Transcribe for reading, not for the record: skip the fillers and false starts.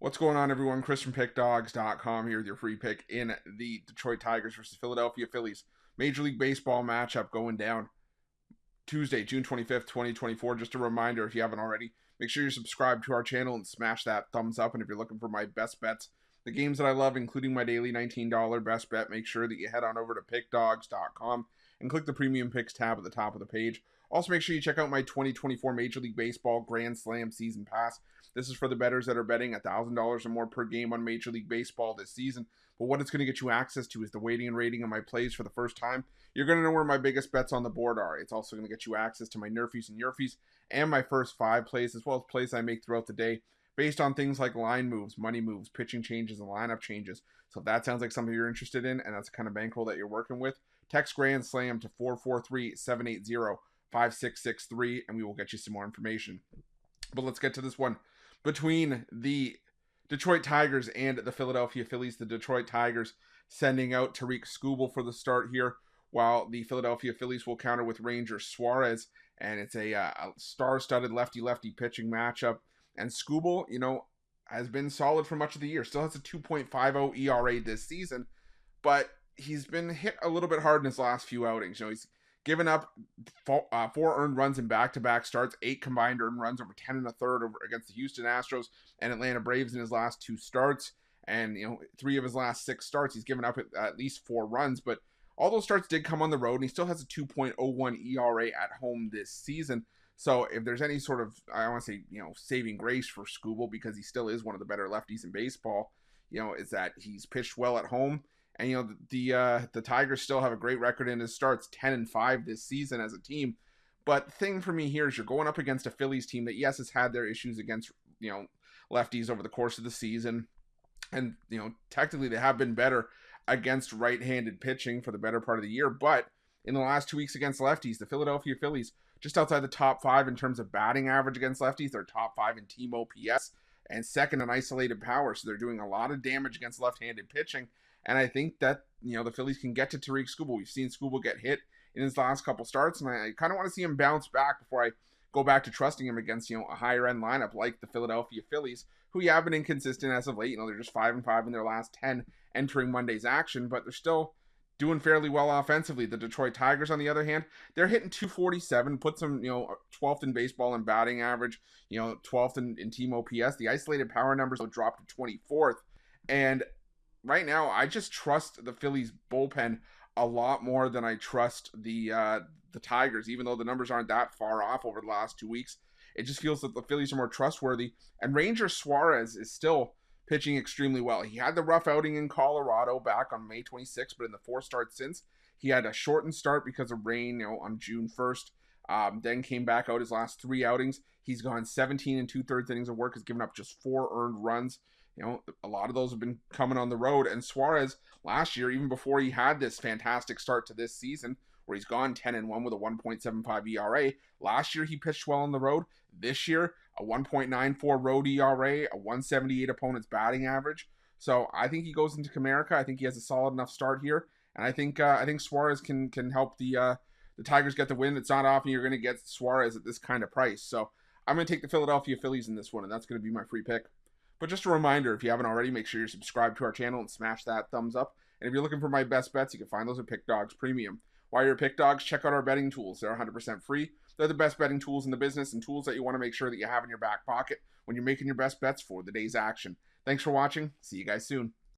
What's going on, everyone? Chris from Pickdawgz.com here with your free pick in the Detroit Tigers versus Philadelphia Phillies Major League Baseball matchup going down Tuesday, June 25th, 2024. Just a reminder, if you haven't already, make sure you're subscribed to our channel and smash that thumbs up. And if you're looking for my best bets, the games that I love, including my daily $19 best bet, make sure that you head on over to Pickdawgz.com and click the Premium Picks tab at the top of the page. Also, make sure you check out my 2024 Major League Baseball Grand Slam Season Pass. This is for the bettors that are betting $1,000 or more per game on Major League Baseball this season. But what it's going to get you access to is the weighting and rating of my plays for the first time. You're going to know where my biggest bets on the board are. It's also going to get you access to my Nerfies and Yerfies and my first 5 plays, as well as plays I make throughout the day based on things like line moves, money moves, pitching changes, and lineup changes. So if that sounds like something you're interested in and that's the kind of bankroll that you're working with, text Grand Slam to 443-780-5663 and we will get you some more information. But let's get to this one between the Detroit Tigers and the Philadelphia Phillies. The Detroit Tigers sending out Tarik Skubal for the start here, while the Philadelphia Phillies will counter with Ranger Suarez, and it's a star-studded lefty-lefty pitching matchup. And Skubal, has been solid for much of the year. Still has a 2.50 ERA this season, but he's been hit a little bit hard in his last few outings. He's given up 4 earned runs in back-to-back starts, 8 combined earned runs over 10 1/3 over against the Houston Astros and Atlanta Braves in his last 2 starts. And 3 of his last 6 starts, he's given up at least 4 runs. But all those starts did come on the road, and he still has a 2.01 ERA at home this season. So if there's any sort of, I don't want to say, saving grace for Skubal, because he still is one of the better lefties in baseball, is that he's pitched well at home. And the Tigers still have a great record in his starts, 10-5 this season as a team. But the thing for me here is you're going up against a Phillies team that, yes, has had their issues against lefties over the course of the season, and technically they have been better against right-handed pitching for the better part of the year. But in the last 2 weeks against lefties, the Philadelphia Phillies just outside the top 5 in terms of batting average against lefties. They're top 5 in team OPS and second in isolated power. So they're doing a lot of damage against left-handed pitching. And I think that, the Phillies can get to Tarik Skubal. We've seen Skubal get hit in his last couple starts, and I kind of want to see him bounce back before I go back to trusting him against, a higher-end lineup like the Philadelphia Phillies, who have been inconsistent as of late. They're just 5-5 in their last 10 entering Monday's action, but they're still doing fairly well offensively. The Detroit Tigers, on the other hand, they're hitting 247, puts them, 12th in baseball in batting average, 12th in team OPS. The isolated power numbers will drop to 24th, and right now, I just trust the Phillies bullpen a lot more than I trust the Tigers, even though the numbers aren't that far off over the last 2 weeks. It just feels that the Phillies are more trustworthy. And Ranger Suarez is still pitching extremely well. He had the rough outing in Colorado back on May 26th, but in the 4 starts since, he had a shortened start because of rain, on June 1st. Then came back out his last 3 outings. He's gone 17 2/3 innings of work, has given up just 4 earned runs. A lot of those have been coming on the road. And Suarez, last year, even before he had this fantastic start to this season, where he's gone 10-1 with a 1.75 ERA, last year he pitched well on the road. This year, a 1.94 road ERA, a 178 opponent's batting average. So I think he goes into Comerica. I think he has a solid enough start here. And I think Suarez can help the Tigers get the win. It's not often you're going to get Suarez at this kind of price. So I'm going to take the Philadelphia Phillies in this one, and that's going to be my free pick. But just a reminder, if you haven't already, make sure you're subscribed to our channel and smash that thumbs up. And if you're looking for my best bets, you can find those at Pick Dawgz Premium. While you're at Pick Dawgz, check out our betting tools. They're 100% free. They're the best betting tools in the business and tools that you want to make sure that you have in your back pocket when you're making your best bets for the day's action. Thanks for watching. See you guys soon.